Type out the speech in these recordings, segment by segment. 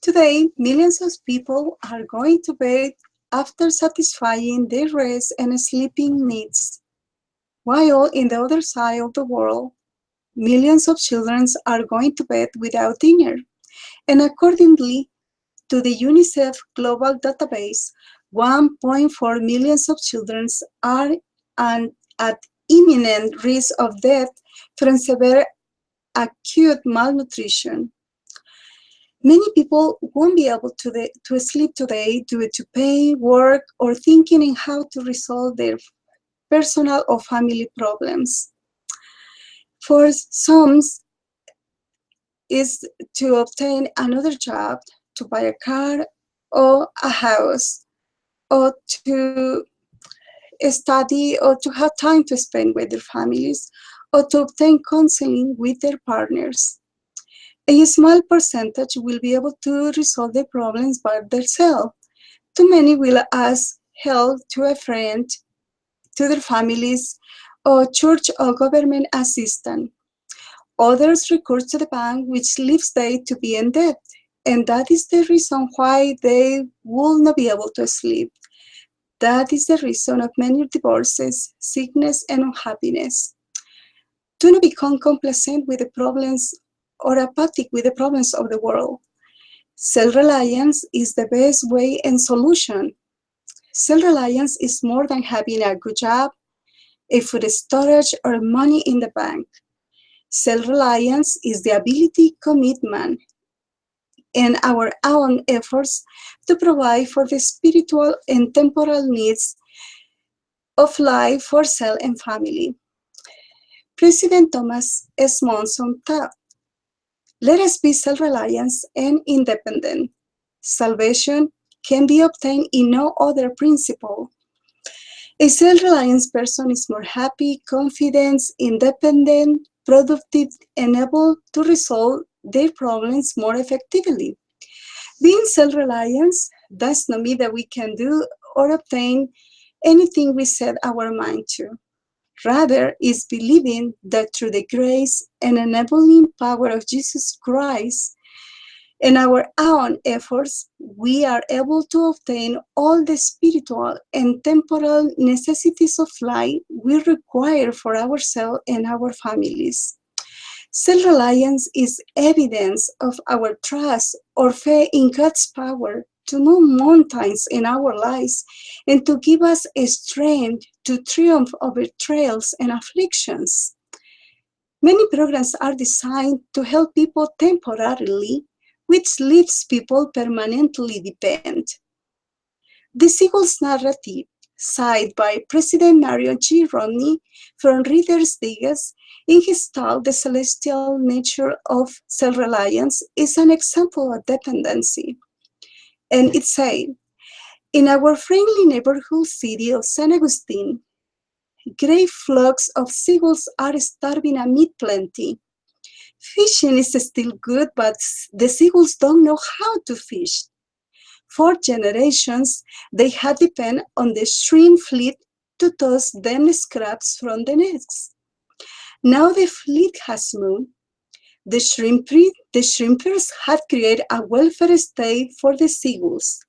Today, millions of people are going to bed after satisfying their rest and sleeping needs, while in the other side of the world, millions of children are going to bed without dinner. And accordingly to the UNICEF Global Database, 1.4 million of children are at imminent risk of death from severe acute malnutrition. Many people won't be able to sleep today due to pain, work, or thinking in how to resolve their personal or family problems. For some, is to obtain another job, to buy a car or a house, or to study, or to have time to spend with their families, or to obtain counseling with their partners. A small percentage will be able to resolve their problems by themselves. Too many will ask help to a friend, to their families, or church or government assistance. Others recourse to the bank, which leaves them to be in debt. And that is the reason why they will not be able to sleep. That is the reason of many divorces, sickness, and unhappiness. Do not become complacent with the problems or apathic with the problems of the world. Self-reliance is the best way and solution. Self-reliance is more than having a good job, a food storage, or money in the bank. Self-reliance is the ability, commitment, and our own efforts to provide for the spiritual and temporal needs of life for self and family. President Thomas S. Monson taught, "Let us be self-reliant and independent. Salvation can be obtained in no other principle." A self-reliant person is more happy, confident, independent, productive, and able to resolve their problems more effectively. Being self-reliant does not mean that we can do or obtain anything we set our mind to. Rather, is believing that through the grace and enabling power of Jesus Christ and our own efforts, we are able to obtain all the spiritual and temporal necessities of life we require for ourselves and our families. Self-reliance is evidence of our trust or faith in God's power to move mountains in our lives and to give us a strength to triumph over trials and afflictions. Many programs are designed to help people temporarily, which leaves people permanently dependent. The Seagull's narrative, cited by President Mario G. Rodney from Reader's Digest in his talk, The Celestial Nature of Self-Reliance, is an example of dependency. And it said, "In our friendly neighborhood city of San Agustin, great flocks of seagulls are starving amid plenty. Fishing is still good, but the seagulls don't know how to fish. For generations, they had depended on the shrimp fleet to toss them scraps from the nets. Now the fleet has moved. The shrimpers had created a welfare state for the seagulls.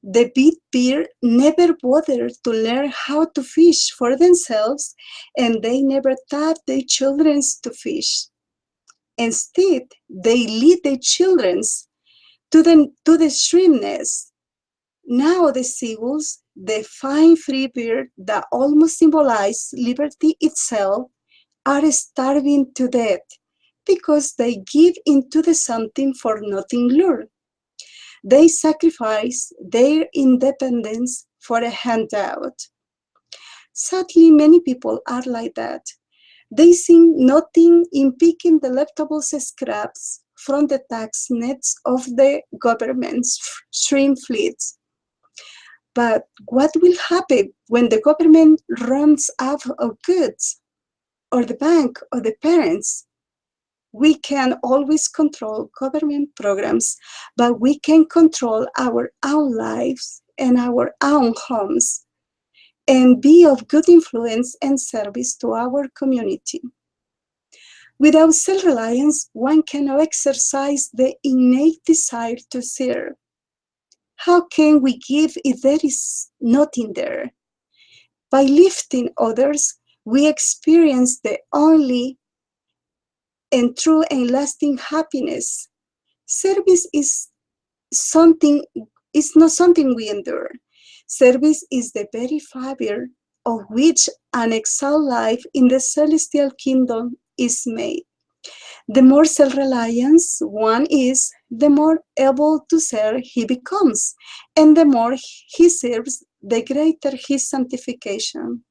The big bear never bothered to learn how to fish for themselves, and they never taught their children to fish. Instead, they lead their children to the shrimp nest. Now the seagulls, the fine free bird that almost symbolize liberty itself, are starving to death because they give into the something for nothing lure. They sacrifice their independence for a handout. Sadly, many people are like that. They see nothing in picking the leftovers scraps from the tax nets of the government's shrimp fleets. But what will happen when the government runs out of goods, or the bank, or the parents? We can always control government programs, but we can control our own lives and our own homes and be of good influence and service to our community. Without self-reliance, one cannot exercise the innate desire to serve. How can we give if there is nothing there? By lifting others, we experience the only and true and lasting happiness. Service something is not something we endure. Service is the very fabric of which an exalted life in the celestial kingdom is made. The more self-reliance one is, the more able to serve he becomes, and the more he serves, the greater his sanctification.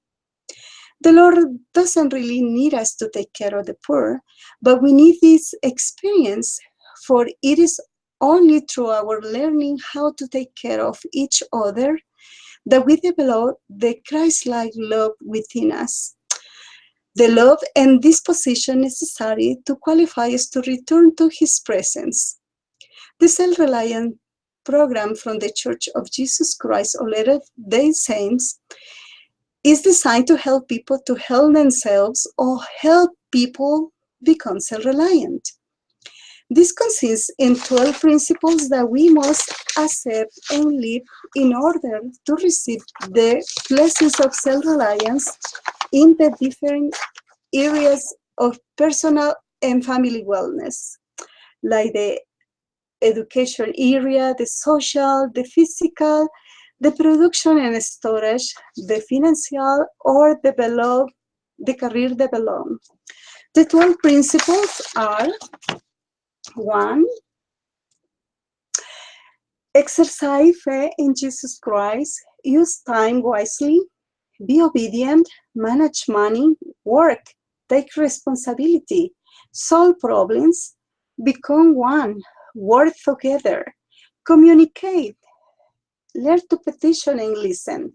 The Lord doesn't really need us to take care of the poor, but we need this experience, for it is only through our learning how to take care of each other that we develop the Christ-like love within us. The love and disposition necessary to qualify us to return to His presence. The Self-Reliant program from the Church of Jesus Christ of Latter-day Saints is designed to help people to help themselves or help people become self-reliant. This consists in 12 principles that we must accept and live in order to receive the blessings of self-reliance in the different areas of personal and family wellness, like the education area, the social, the physical, the production and storage, the financial, or the career development. The 12 principles are: 1. Exercise faith in Jesus Christ, use time wisely, be obedient, manage money, work, take responsibility, solve problems, become one, work together, communicate, learn to petition and listen,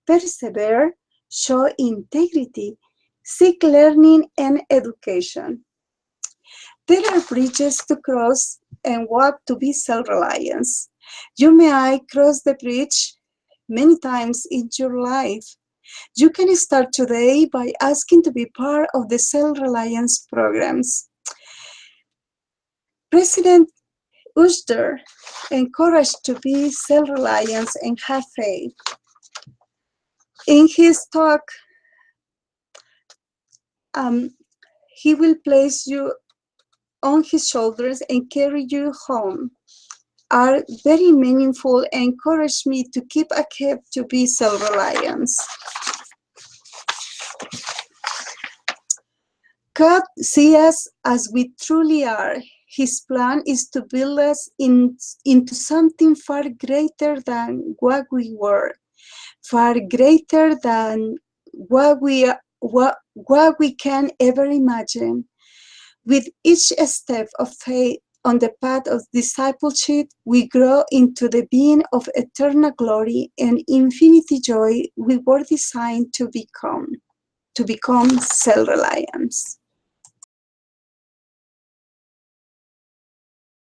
persevere, show integrity, seek learning and education. There are bridges to cross and walk to be self-reliant. You may cross the bridge many times in your life. You can start today by asking to be part of the self-reliance programs. President Usher encouraged to be self-reliant and have faith. In his talk, he will place you on his shoulders and carry you home, are very meaningful and encourage me to keep a cap to be self-reliant. God sees us as we truly are. His plan is to build us into something far greater than what we were, far greater than what we can ever imagine. With each step of faith on the path of discipleship, we grow into the being of eternal glory and infinity joy we were designed to become self-reliance.